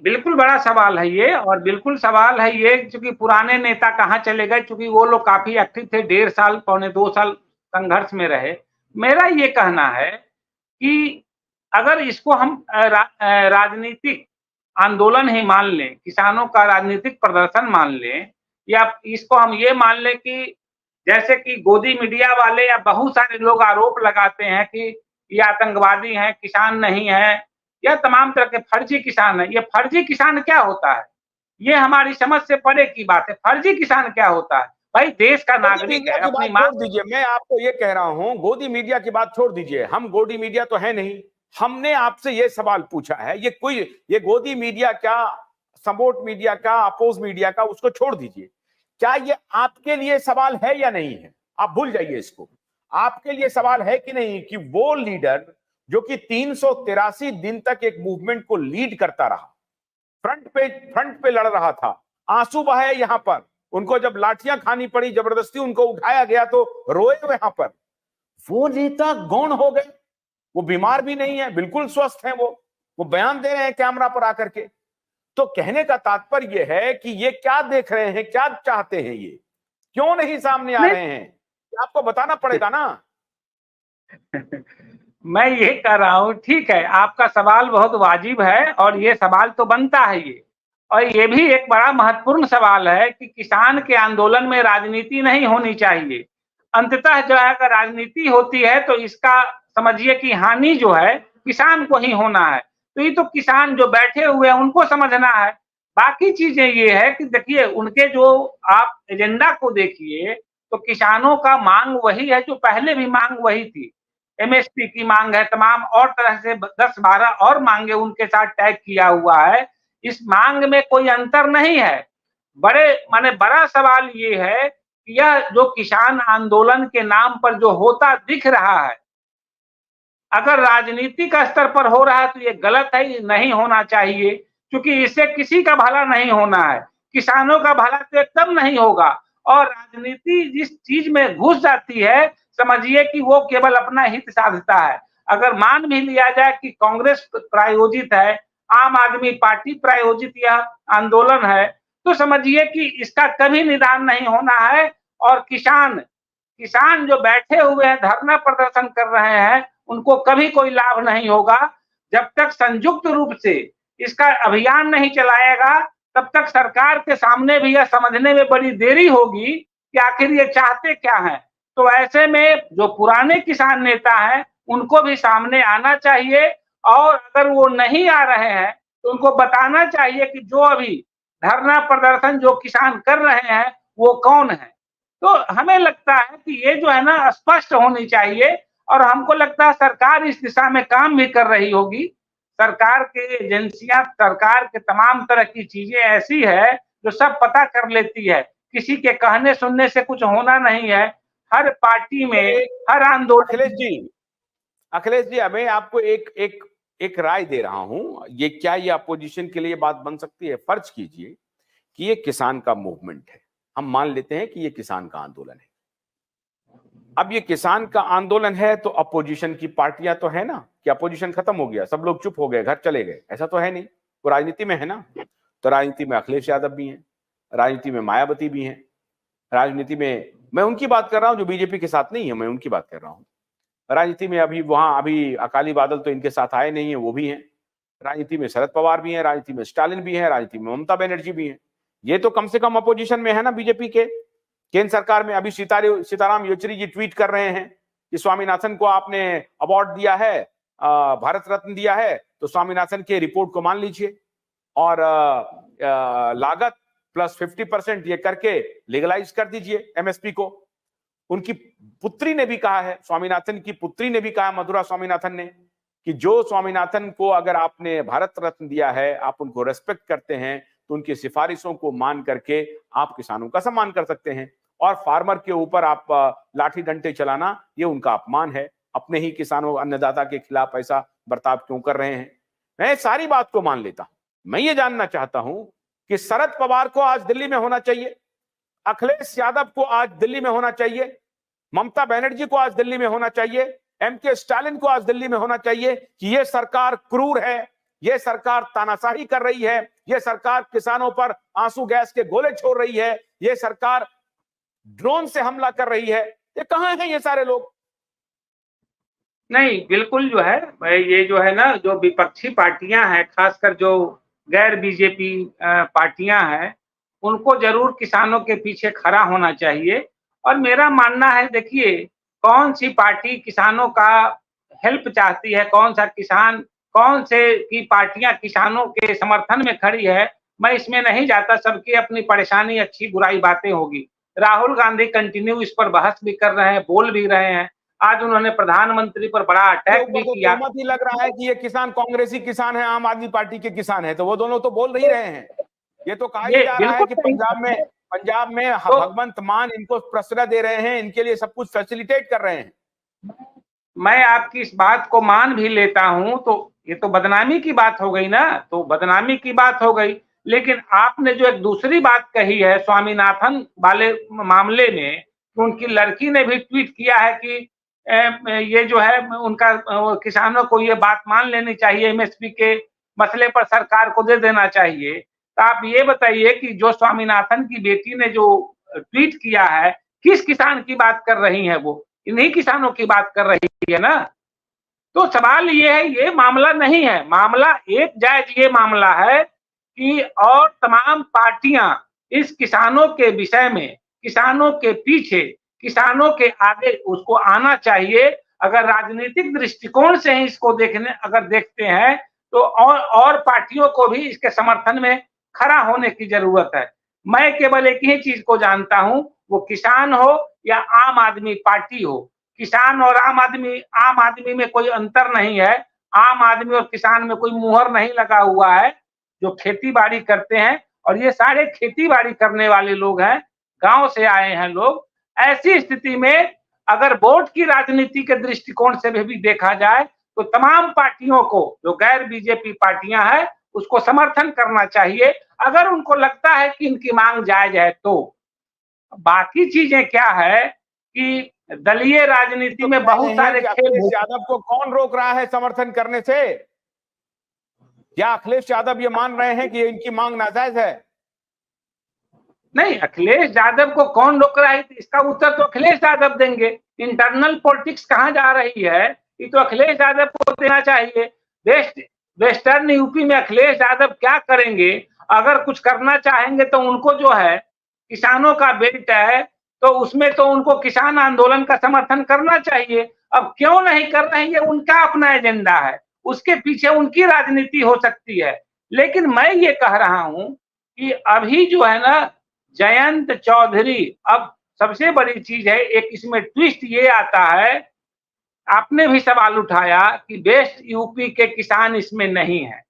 बिल्कुल बड़ा सवाल है ये, और बिल्कुल सवाल है ये, क्योंकि पुराने नेता कहाँ चले गए, क्योंकि वो लोग काफी एक्टिव थे, 1.5 साल, पौने 2 साल संघर्ष में रहे। मेरा ये कहना है कि अगर इसको हम राजनीतिक आंदोलन ही मान लें, किसानों का राजनीतिक प्रदर्शन मान लें, या इसको हम ये मान लें कि जैसे कि गोदी मीडिया वाले या बहुत सारे लोग आरोप लगाते हैं कि ये आतंकवादी हैं, किसान नहीं है, या तमाम तरह के फर्जी किसान है। ये फर्जी किसान क्या होता है, ये हमारी समझ से परे की बात है। फर्जी किसान क्या होता है? भाई देश का गोदी नागरिक मीडिया है, की अपनी बात माँ। छोड़ दीजिए, मैं आपको ये कह रहा हूं, गोदी मीडिया की बात छोड़ दीजिए, हम गोदी मीडिया तो है नहीं। हमने आपसे ये सवाल पूछा है, ये गोदी मीडिया क्या, सपोर्ट मीडिया का, अपोज मीडिया का, उसको छोड़ दीजिए। क्या ये आपके लिए सवाल है या नहीं है? आप भूल जाइए इसको। आपके लिए सवाल है कि नहीं कि वो लीडर जो कि 383 दिन तक एक मूवमेंट को लीड करता रहा, फ्रंट पे लड़ रहा था, आंसू बहाए यहां पर, उनको जब लाठियां खानी पड़ी, जबरदस्ती उनको उठाया गया तो रोए वहां पर, वो नेता गौण हो गए। वो बीमार भी नहीं है, बिल्कुल स्वस्थ हैं। वो बयान दे रहे हैं कैमरा पर आकर के। तो कहने का तात्पर्य यह है कि ये क्या देख रहे हैं, क्या चाहते हैं, ये क्यों नहीं सामने आ नहीं, रहे हैं, आपको बताना पड़ेगा ना। मैं ये कह रहा हूँ, ठीक है, आपका सवाल बहुत वाजिब है, और ये सवाल तो बनता है ये, और ये भी एक बड़ा महत्वपूर्ण सवाल है कि किसान के आंदोलन में राजनीति नहीं होनी चाहिए। अंततः जो है, अगर राजनीति होती है तो इसका समझिए कि हानि जो है किसान को ही होना है। तो ये तो किसान जो बैठे हुए हैं उनको समझना है। बाकी चीजें ये है कि देखिए, उनके जो आप एजेंडा को देखिए, तो किसानों का मांग वही है जो पहले भी मांग वही थी। एमएसपी की मांग है, तमाम और तरह से 10-12 और मांगे उनके साथ टैग किया हुआ है। इस मांग में कोई अंतर नहीं है। बड़े माने बड़ा सवाल ये है कि यह जो किसान आंदोलन के नाम पर जो होता दिख रहा है, अगर राजनीतिक स्तर पर हो रहा है तो ये गलत है, ये नहीं होना चाहिए, क्योंकि इससे किसी का भला नहीं होना है। किसानों का भला तो एकदम नहीं होगा। और राजनीति जिस चीज में घुस जाती है, समझिए कि वो केवल अपना हित साधता है। अगर मान भी लिया जाए कि कांग्रेस प्रायोजित है, आम आदमी पार्टी प्रायोजित यह आंदोलन है, तो समझिए कि इसका कभी निदान नहीं होना है। और किसान किसान जो बैठे हुए हैं, धरना प्रदर्शन कर रहे हैं, उनको कभी कोई लाभ नहीं होगा। जब तक संयुक्त रूप से इसका अभियान नहीं चलाएगा, तब तक सरकार के सामने भी यह समझने में बड़ी देरी होगी कि आखिर ये चाहते क्या हैं। तो ऐसे में जो पुराने किसान नेता हैं, उनको भी सामने आना चाहिए, और अगर वो नहीं आ रहे हैं तो उनको बताना चाहिए कि जो अभी धरना प्रदर्शन जो किसान कर रहे हैं वो कौन है। तो हमें लगता है कि ये जो है ना, स्पष्ट होनी चाहिए, और हमको लगता है सरकार इस दिशा में काम भी कर रही होगी। सरकार के एजेंसियां, सरकार के तमाम तरह की चीजें ऐसी है जो सब पता कर लेती है। किसी के कहने सुनने से कुछ होना नहीं है। हर पार्टी में, हर अखिलेश आंदोलन। जी, अखिलेश जी, मैं आपको एक एक एक राय दे रहा हूं, ये क्या ये अपोजिशन के लिए बात बन सकती है? फर्ज कीजिए कि ये किसान का मूवमेंट है, हम मान लेते हैं कि ये किसान का आंदोलन है। अब ये किसान का आंदोलन है तो अपोजिशन की पार्टियां तो है ना, कि अपोजिशन खत्म हो गया, सब लोग चुप हो गए, घर चले गए, ऐसा तो है नहीं। वो राजनीति में है ना, तो राजनीति में अखिलेश यादव भी हैं, राजनीति में मायावती भी हैं, राजनीति में मैं उनकी बात कर रहा हूं जो बीजेपी के साथ नहीं है, मैं उनकी बात कर रहा हूं। राजनीति में अभी अकाली बादल तो इनके साथ आए नहीं है, वो भी हैं। राजनीति में शरद पवार भी हैं, राजनीति में स्टालिन भी हैं, राजनीति में ममता बनर्जी भी हैं। ये तो कम से कम अपोजिशन में है ना बीजेपी के। केंद्र सरकार में अभी सीताराम येचुरी जी ट्वीट कर रहे हैं कि स्वामीनाथन को आपने अवार्ड दिया है, भारत रत्न दिया है, तो स्वामीनाथन के रिपोर्ट को मान लीजिए, और लागत प्लस 50% ये करके लीगलाइज कर दीजिए एमएसपी को। उनकी पुत्री ने भी कहा है, स्वामीनाथन की पुत्री ने भी कहा, मधुरा स्वामीनाथन ने, कि जो स्वामीनाथन को अगर आपने भारत रत्न दिया है, आप उनको रेस्पेक्ट करते हैं, तो उनकी सिफारिशों को मान करके आप किसानों का सम्मान कर सकते हैं। और फार्मर के ऊपर आप लाठी डंडे चलाना, ये उनका अपमान है। अपने ही किसानों, अन्नदाता के खिलाफ ऐसा बर्ताव क्यों कर रहे हैं? मैं सारी बात को मान लेता हूं। मैं ये जानना चाहता हूं कि शरद पवार को आज दिल्ली में होना चाहिए, अखिलेश यादव को आज दिल्ली में होना चाहिए, ममता बनर्जी को आज दिल्ली में होना चाहिए, एमके स्टालिन को आज दिल्ली में होना चाहिए कि यह सरकार क्रूर है, ये सरकार तानाशाही कर रही है, ये सरकार किसानों पर आंसू गैस के गोले छोड़ रही है, ये सरकार ड्रोन से हमला कर रही है। ये कहां हैं ये सारे लोग? नहीं, बिल्कुल जो है ये जो है ना, जो विपक्षी पार्टियां हैं, खासकर जो गैर बीजेपी पार्टियां हैं, उनको जरूर किसानों के पीछे खड़ा होना चाहिए। और मेरा मानना है, देखिए, कौन सी पार्टी किसानों का हेल्प चाहती है, कौन सा किसान, कौन से की पार्टियां किसानों के समर्थन में खड़ी है, मैं इसमें नहीं जाता। सबकी अपनी परेशानी, अच्छी बुराई बातें होगी। राहुल गांधी कंटिन्यू इस पर बहस भी कर रहे हैं, बोल भी रहे हैं। आज उन्होंने प्रधानमंत्री पर बड़ा अटैक भी किया। ही लग रहा है कि ये किसान कांग्रेसी किसान है, आम आदमी पार्टी के किसान है, तो वो दोनों तो बोल नहीं रहे हैं। ये तो कहा जा रहा है कि पंजाब में भगवंत मान इनको प्रश्रय दे रहे हैं, इनके लिए सब कुछ फैसिलिटेट कर रहे हैं। मैं आपकी इस बात को मान भी लेता हूं, तो ये तो बदनामी की बात हो गई ना, तो बदनामी की बात हो गई। लेकिन आपने जो एक दूसरी बात कही है स्वामीनाथन वाले मामले में, उनकी लड़की ने भी ट्वीट किया है कि ये जो है उनका किसानों को ये बात मान लेनी चाहिए, एमएसपी के मसले पर सरकार को दे देना चाहिए। तो आप ये बताइए कि जो स्वामीनाथन की बेटी ने जो ट्वीट किया है, किस किसान की बात कर रही है? वो इन्हीं किसानों की बात कर रही है ना। तो सवाल ये है, ये मामला नहीं है, मामला एक जायज ये मामला है कि और तमाम पार्टियां इस किसानों के विषय में, किसानों के पीछे, किसानों के आगे उसको आना चाहिए। अगर राजनीतिक दृष्टिकोण से ही इसको देखते हैं तो और पार्टियों को भी इसके समर्थन में खड़ा होने की जरूरत है। मैं केवल एक ही चीज को जानता हूं, वो किसान हो या आम आदमी पार्टी हो, किसान और आम आदमी में कोई अंतर नहीं है। आम आदमी और किसान में कोई मुहर नहीं लगा हुआ है। जो खेती बाड़ी करते हैं, और ये सारे खेती बाड़ी करने वाले लोग हैं, गांव से आए हैं लोग। ऐसी स्थिति में अगर वोट की राजनीति के दृष्टिकोण से भी देखा जाए तो तमाम पार्टियों को, जो गैर बीजेपी पार्टियां हैं, उसको समर्थन करना चाहिए, अगर उनको लगता है कि इनकी मांग जायज है। तो बाकी चीजें क्या है कि दलीय राजनीति में बहुत सारे खेल। यादव को कौन रोक रहा है समर्थन करने से? क्या अखिलेश यादव ये मान रहे हैं कि इनकी मांग नाजायज है? नहीं, अखिलेश यादव को कौन रोक रहा है, इसका उत्तर तो अखिलेश यादव देंगे। इंटरनल पॉलिटिक्स कहां जा रही है, ये तो अखिलेश यादव को देना चाहिए। वेस्टर्न यूपी में अखिलेश यादव क्या करेंगे? अगर कुछ करना चाहेंगे तो उनको जो है किसानों का बेल्ट है, तो उसमें तो उनको किसान आंदोलन का समर्थन करना चाहिए। अब क्यों नहीं कर रहे हैं, ये उनका अपना एजेंडा है, उसके पीछे उनकी राजनीति हो सकती है। लेकिन मैं ये कह रहा हूं कि अभी जो है ना, जयंत चौधरी, अब सबसे बड़ी चीज है, एक इसमें ट्विस्ट ये आता है, आपने भी सवाल उठाया कि वेस्ट यूपी के किसान इसमें नहीं है।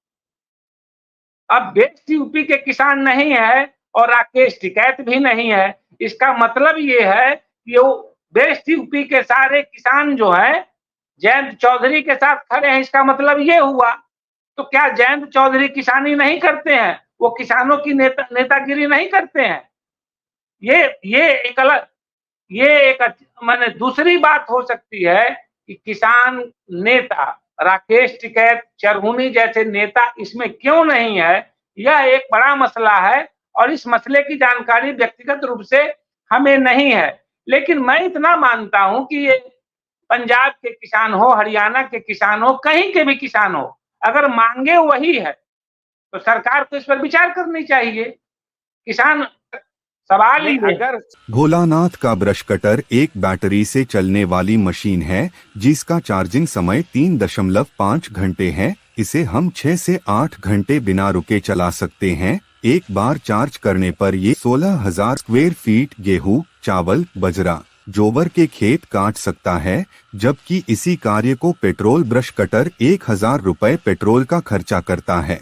अब वेस्ट यूपी के किसान नहीं है और राकेश टिकैत भी नहीं है, इसका मतलब ये है कि वो वेस्ट यूपी के सारे किसान जो है जयंत चौधरी के साथ खड़े हैं। इसका मतलब ये हुआ, तो क्या जयंत चौधरी किसानी नहीं करते हैं? वो किसानों की नेतागिरी नहीं करते हैं? ये एक माने दूसरी बात हो सकती है कि किसान नेता राकेश टिकैत, चरहुनी जैसे नेता इसमें क्यों नहीं है, यह एक बड़ा मसला है। और इस मसले की जानकारी व्यक्तिगत रूप से हमें नहीं है। लेकिन मैं इतना मानता हूं कि ये पंजाब के किसान हो, हरियाणा के किसान हो, कहीं के भी किसान हो, अगर मांगे वही है तो सरकार को इस पर विचार करनी चाहिए। किसान सवाल ही अगर भोलानाथ का ब्रश कटर एक बैटरी से चलने वाली मशीन है जिसका चार्जिंग समय 3.5 घंटे है। इसे हम 6 से 8 घंटे बिना रुके चला सकते हैं। एक बार चार्ज करने पर ये 16,000 स्क्वायर फीट गेहूं, चावल, बजरा, जोवर के खेत काट सकता है, जबकि इसी कार्य को पेट्रोल ब्रश कटर 1,000 रुपए पेट्रोल का खर्चा करता है।